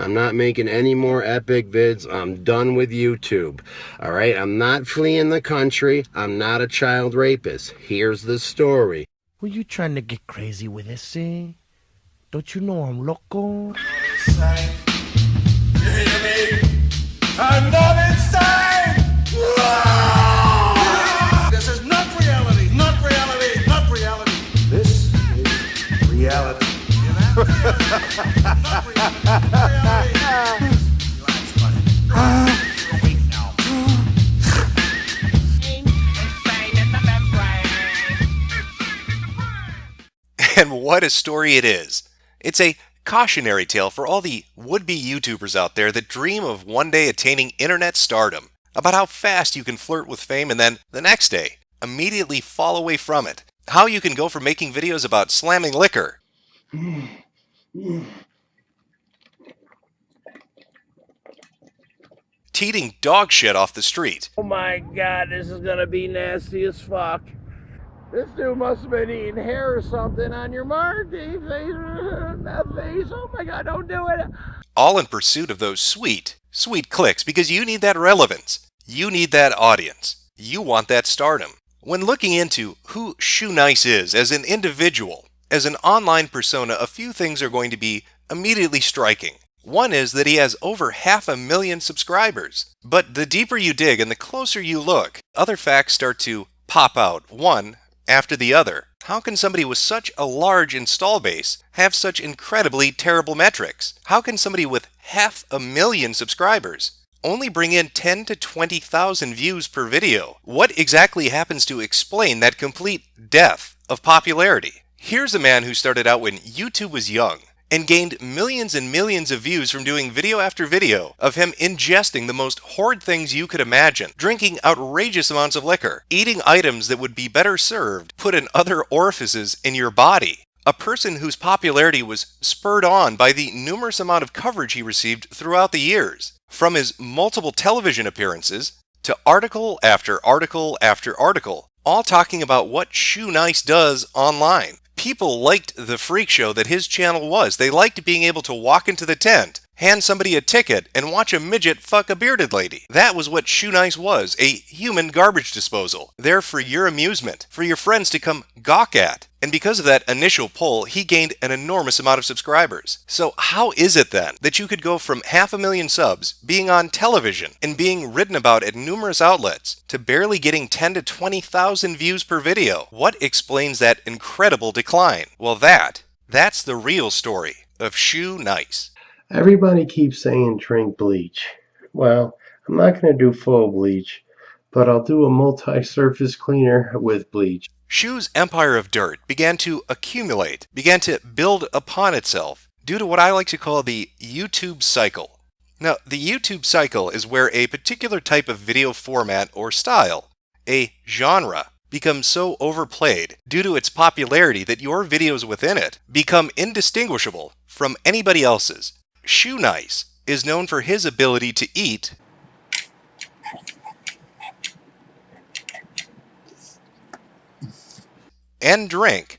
I'm not making any more epic vids. I'm done with YouTube. All right, I'm not fleeing the country. I'm not a child rapist. Here's the story. Were you trying to get crazy with this, eh? Don't you know I'm loco? You hear me? I'm not insane! This is not reality, not reality, not reality. This is reality. Not reality. Relax, buddy. You're awake now. And what a story it is. It's a cautionary tale for all the would-be YouTubers out there that dream of one day attaining internet stardom, about how fast you can flirt with fame and then, the next day, immediately fall away from it. How you can go from making videos about slamming liquor to eating dog shit off the street. Oh my god, this is gonna be nasty as fuck. This dude must have been eating hair or something on your mark, Dave. That face. Oh my god, don't do it. All in pursuit of those sweet, sweet clicks, because you need that relevance. You need that audience. You want that stardom. When looking into who Shoenice is as an individual, as an online persona, a few things are going to be immediately striking. One is that he has over 500,000 subscribers. But the deeper you dig and the closer you look, other facts start to pop out, one after the other. How can somebody with such a large install base have such incredibly terrible metrics? How can somebody with 500,000 subscribers only bring in 10 to 20,000 views per video? What exactly happens to explain that complete death of popularity? Here's a man who started out when YouTube was young and gained millions and millions of views from doing video after video of him ingesting the most horrid things you could imagine, drinking outrageous amounts of liquor, eating items that would be better served put in other orifices in your body. A person whose popularity was spurred on by the numerous amount of coverage he received throughout the years, from his multiple television appearances to article after article after article, all talking about what Shoenice does online. People liked the freak show that his channel was. They liked being able to walk into the tent, hand somebody a ticket, and watch a midget fuck a bearded lady. That was what Shoenice was, a human garbage disposal, there for your amusement, for your friends to come gawk at. And because of that initial pull, he gained an enormous amount of subscribers. So how is it then that you could go from 500,000 subs, being on television, and being written about at numerous outlets, to barely getting 10 to 20,000 views per video? What explains that incredible decline? Well, that's the real story of Shoenice. Everybody keeps saying drink bleach. Well, I'm not going to do full bleach, but I'll do a multi-surface cleaner with bleach. Shoe's empire of dirt began to accumulate, began to build upon itself due to what I like to call the YouTube cycle. Now, the YouTube cycle is where a particular type of video format or style, a genre, becomes so overplayed due to its popularity that your videos within it become indistinguishable from anybody else's. Shoenice is known for his ability to eat and drink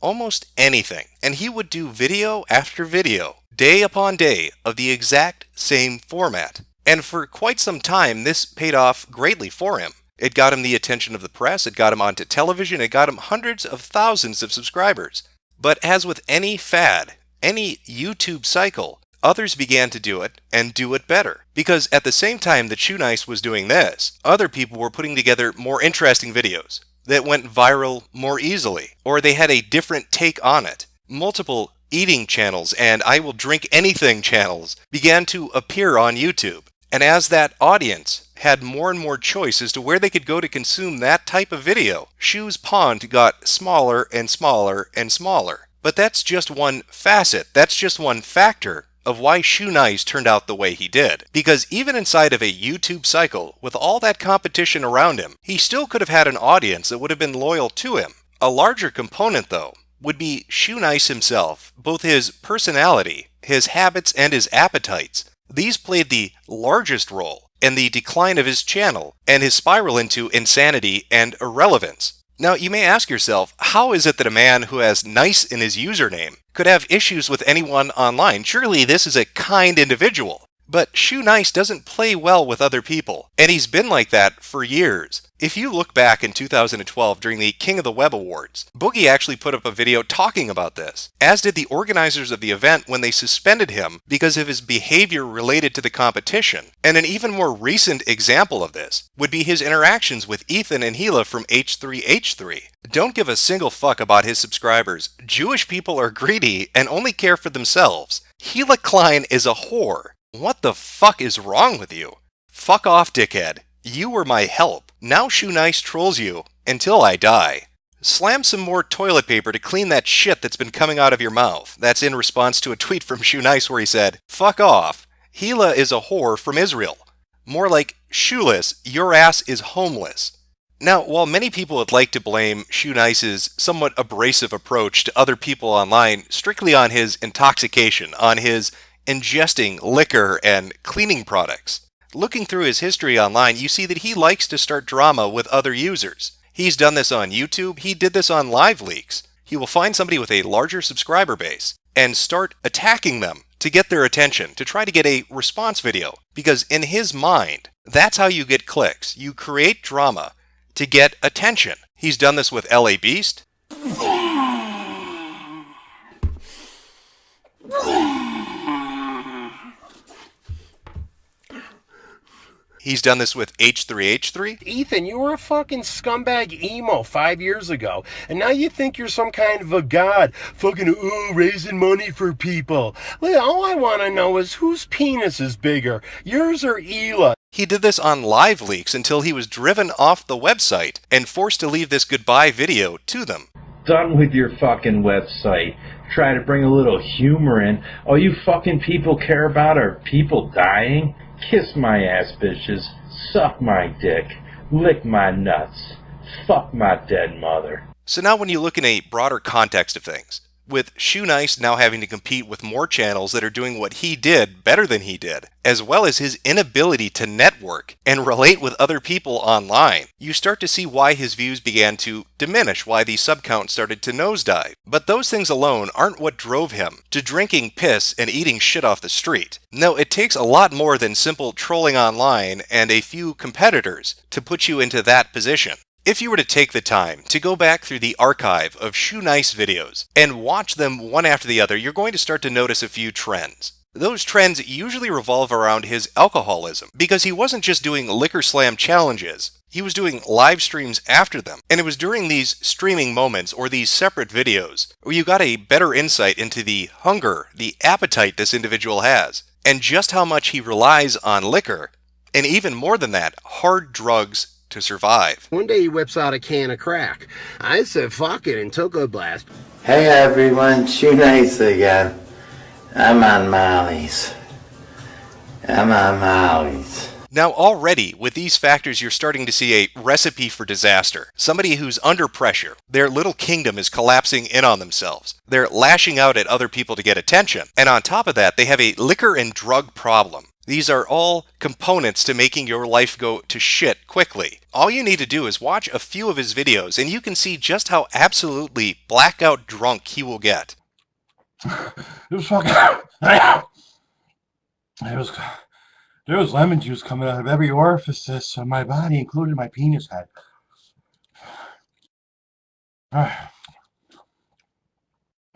almost anything, and he would do video after video, day upon day, of the exact same format. And for quite some time, this paid off greatly for him. It got him the attention of the press, it got him onto television, it got him hundreds of thousands of subscribers. But as with any fad, any YouTube cycle, others began to do it and do it better. Because at the same time that Shoenice was doing this, other people were putting together more interesting videos that went viral more easily, or they had a different take on it. Multiple eating channels and I will drink anything channels began to appear on YouTube. And as that audience had more and more choice as to where they could go to consume that type of video, Shoe's pond got smaller and smaller and smaller. But that's just one facet, that's just one factor of why Shoenice turned out the way he did. Because even inside of a YouTube cycle, with all that competition around him, he still could have had an audience that would have been loyal to him. A larger component, though, would be Shoenice himself, both his personality, his habits, and his appetites. These played the largest role in the decline of his channel and his spiral into insanity and irrelevance. Now, you may ask yourself, how is it that a man who has nice in his username could have issues with anyone online? Surely this is a kind individual. But Shoenice doesn't play well with other people, and he's been like that for years. If you look back in 2012 during the King of the Web Awards, Boogie actually put up a video talking about this, as did the organizers of the event when they suspended him because of his behavior related to the competition. And an even more recent example of this would be his interactions with Ethan and Gila from H3H3. Don't give a single fuck about his subscribers. Jewish people are greedy and only care for themselves. Gila Klein is a whore. What the fuck is wrong with you? Fuck off, dickhead. You were my help. Now Shoenice trolls you until I die. Slam some more toilet paper to clean that shit that's been coming out of your mouth. That's in response to a tweet from Shoenice where he said, "Fuck off. Gila is a whore from Israel." More like, "Shoeless, your ass is homeless." Now, while many people would like to blame Shoenice's somewhat abrasive approach to other people online strictly on his intoxication, on his ingesting liquor and cleaning products, looking through his history online, you see that he likes to start drama with other users. He's done this on YouTube, he did this on Live Leaks. He will find somebody with a larger subscriber base and start attacking them to get their attention, to try to get a response video. Because in his mind, that's how you get clicks. You create drama to get attention. He's done this with LA Beast. He's done this with H3H3. Ethan, you were a fucking scumbag emo 5 years ago, and now you think you're some kind of a god, fucking, ooh, raising money for people. All I want to know is whose penis is bigger, yours or Hila? He did this on Live Leaks until he was driven off the website and forced to leave this goodbye video to them. Done with your fucking website. Try to bring a little humor in. All you fucking people care about are people dying? Kiss my ass, bitches. Suck my dick. Lick my nuts. Fuck my dead mother. So now when you look in a broader context of things, with Shoenice now having to compete with more channels that are doing what he did better than he did, as well as his inability to network and relate with other people online, you start to see why his views began to diminish, why the sub count started to nosedive. But those things alone aren't what drove him to drinking piss and eating shit off the street. No, it takes a lot more than simple trolling online and a few competitors to put you into that position. If you were to take the time to go back through the archive of Shoenice videos and watch them one after the other, you're going to start to notice a few trends. Those trends usually revolve around his alcoholism, because he wasn't just doing Liquor Slam challenges, he was doing live streams after them. And it was during these streaming moments or these separate videos where you got a better insight into the hunger, the appetite this individual has, and just how much he relies on liquor, and even more than that, hard drugs to survive. One day he whips out a can of crack. I said fuck it and took a blast. Hey everyone, Shoenice again. I'm on Molly's. Now already, with these factors, you're starting to see a recipe for disaster. Somebody who's under pressure. Their little kingdom is collapsing in on themselves. They're lashing out at other people to get attention. And on top of that, they have a liquor and drug problem. These are all components to making your life go to shit quickly. All you need to do is watch a few of his videos and you can see just how absolutely blackout drunk he will get. It was fucking... There was lemon juice coming out of every orifice of my body, including my penis head.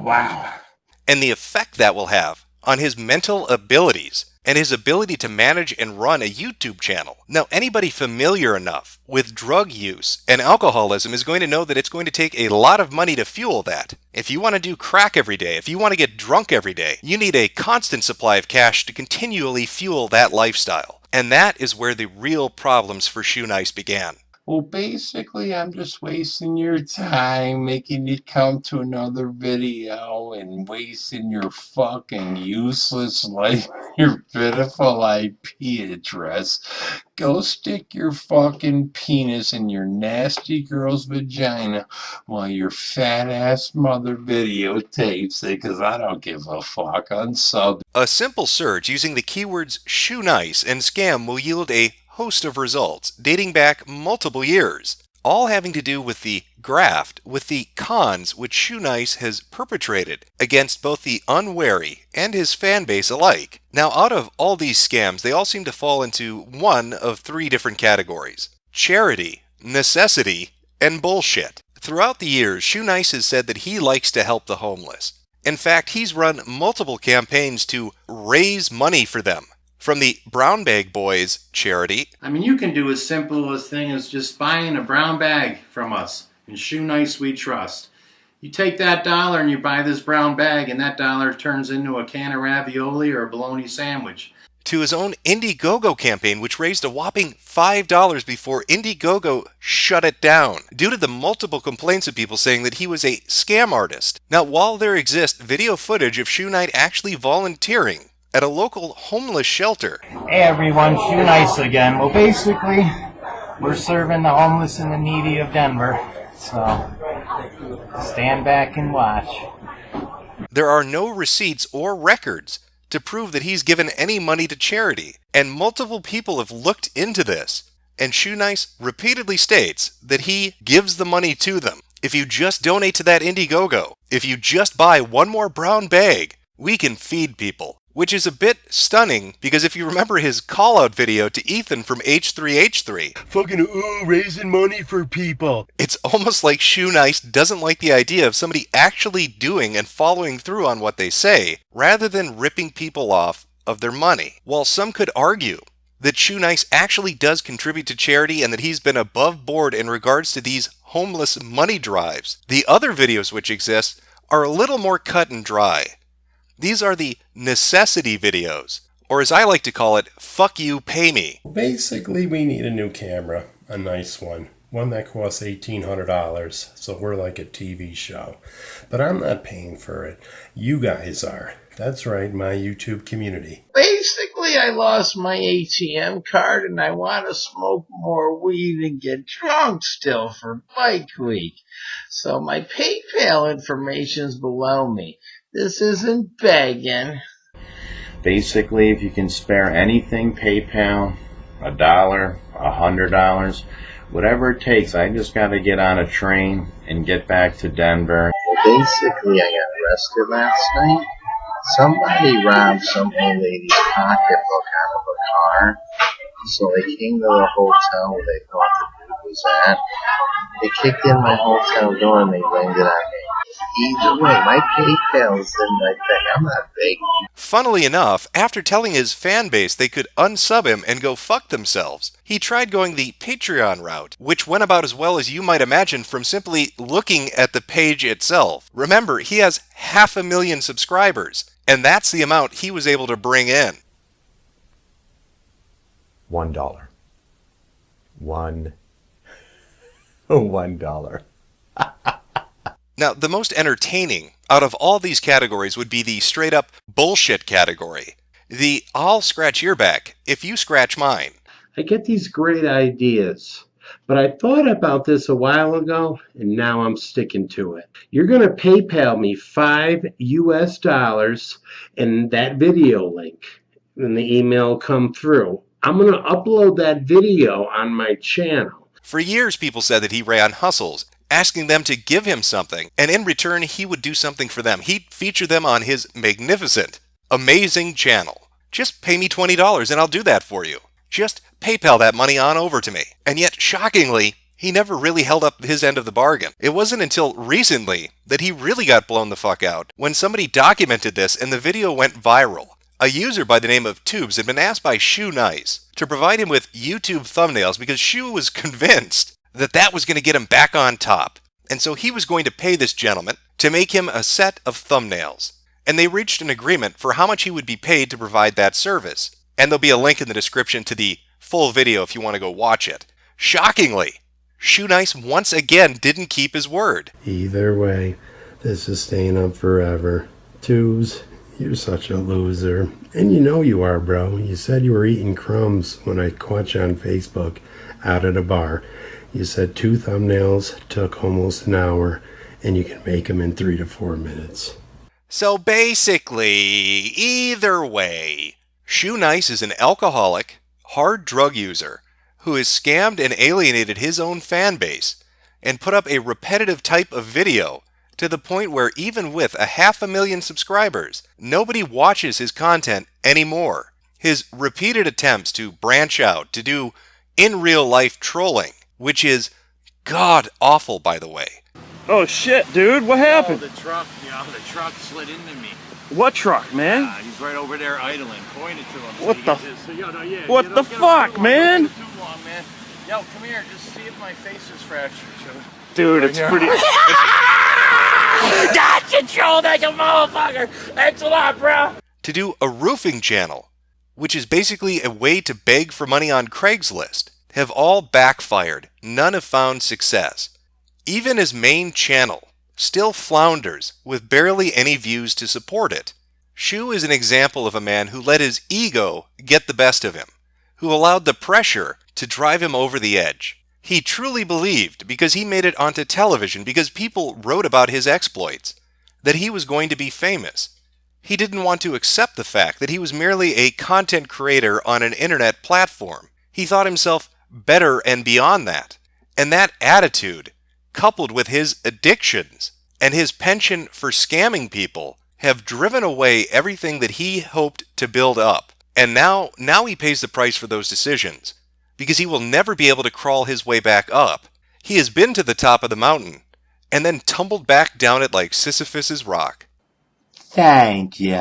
Wow. And the effect that will have on his mental abilities and his ability to manage and run a YouTube channel. Now, anybody familiar enough with drug use and alcoholism is going to know that it's going to take a lot of money to fuel that. If you want to do crack every day, if you want to get drunk every day, you need a constant supply of cash to continually fuel that lifestyle. And that is where the real problems for Shoenice began. Well, basically, I'm just wasting your time, making you come to another video and wasting your fucking useless life, your pitiful IP address. Go stick your fucking penis in your nasty girl's vagina while your fat-ass mother videotapes it, because I don't give a fuck. Unsub. A simple search using the keywords Shoenice and scam will yield a host of results dating back multiple years. all having to do with the graft, with the cons which Shoenice has perpetrated against both the unwary and his fan base alike. Now, out of all these scams, they all seem to fall into one of three different categories: charity, necessity, and bullshit. Throughout the years, Shoenice has said that he likes to help the homeless. In fact, he's run multiple campaigns to raise money for them. From the Brown Bag Boys charity. I mean, you can do as simple a thing as just buying a brown bag from us in Shoenice we trust. You take that dollar and you buy this brown bag, and that dollar turns into a can of ravioli or a bologna sandwich. To his own Indiegogo campaign, which raised a whopping $5 before Indiegogo shut it down due to the multiple complaints of people saying that he was a scam artist. Now, while there exists video footage of Shoenice actually volunteering at a local homeless shelter. Hey everyone, Shoenice again. Well, basically, we're serving the homeless and the needy of Denver, so stand back and watch. There are no receipts or records to prove that he's given any money to charity, and multiple people have looked into this, and Shoenice repeatedly states that he gives the money to them. If you just donate to that Indiegogo, if you just buy one more brown bag, we can feed people. Which is a bit stunning, because if you remember his call-out video to Ethan from H3H3, Fucking raising money for people. It's almost like Shoenice doesn't like the idea of somebody actually doing and following through on what they say, rather than ripping people off of their money. While some could argue that Shoenice actually does contribute to charity and that he's been above board in regards to these homeless money drives, the other videos which exist are a little more cut and dry. These are the necessity videos, or as I like to call it, fuck you, pay me. Basically, we need a new camera, a nice one that costs $1,800, so we're like a TV show. But I'm not paying for it. You guys are. That's right, my YouTube community. Basically, I lost my ATM card and I want to smoke more weed and get drunk still for Bike Week. So my PayPal information's below me. This isn't begging. Basically, if you can spare anything, PayPal, $1, $100, whatever it takes. I just got to get on a train and get back to Denver. Well, basically, I got arrested last night. Somebody robbed some old lady's pocketbook out of a car. So they came to the hotel where they thought the dude was at. They kicked in my hotel door and they blamed it on me. Either way, my PayPal's in my thing. I'm not begging. Funnily enough, after telling his fan base they could unsub him and go fuck themselves, he tried going the Patreon route, which went about as well as you might imagine from simply looking at the page itself. Remember, he has 500,000 subscribers, and that's the amount he was able to bring in. $1. $1. Now, the most entertaining out of all these categories would be the straight-up bullshit category. The I'll scratch your back if you scratch mine. I get these great ideas, but I thought about this a while ago, and now I'm sticking to it. You're going to PayPal me $5 US and that video link, and the email will come through. I'm going to upload that video on my channel. For years, people said that he ran hustles, asking them to give him something, and in return, he would do something for them. He'd feature them on his magnificent, amazing channel. Just pay me $20 and I'll do that for you. Just PayPal that money on over to me. And yet, shockingly, he never really held up his end of the bargain. It wasn't until recently that he really got blown the fuck out when somebody documented this and the video went viral. A user by the name of Tubes had been asked by Shoenice to provide him with YouTube thumbnails because Shoe was convinced that that was going to get him back on top. And so he was going to pay this gentleman to make him a set of thumbnails. And they reached an agreement for how much he would be paid to provide that service. And there'll be a link in the description to the full video if you want to go watch it. Shockingly, Shoenice once again didn't keep his word. Either way, this is staying up forever. Tubes, you're such a loser. And you know you are, bro. You said you were eating crumbs when I caught you on Facebook out at a bar. You said 2 thumbnails took almost an hour, and you can make them in 3 to 4 minutes. So basically, either way, Shoenice is an alcoholic, hard drug user, who has scammed and alienated his own fan base and put up a repetitive type of video to the point where even with 500,000 subscribers, nobody watches his content anymore. His repeated attempts to branch out, to do in real life trolling, which is god awful, by the way. Oh shit, dude, what happened? The truck slid into me. What truck, man? He's right over there idling. Point it to him. What the What the fuck, man? Too long, man. Yo, come here. Just see if my face is fractured. Dude, it's pretty. Dodge control like a motherfucker. Thanks a lot, bro. To do a roofing channel, which is basically a way to beg for money on Craigslist, have all backfired. None have found success. Even his main channel still flounders with barely any views to support it. Shu is an example of a man who let his ego get the best of him, who allowed the pressure to drive him over the edge. He truly believed, because he made it onto television, because people wrote about his exploits, that he was going to be famous. He didn't want to accept the fact that he was merely a content creator on an internet platform. He thought himself better and beyond that. And that attitude, coupled with his addictions and his penchant for scamming people, have driven away everything that he hoped to build up. And now he pays the price for those decisions, because he will never be able to crawl his way back up. He has been to the top of the mountain, and then tumbled back down it like Sisyphus's rock. Thank you.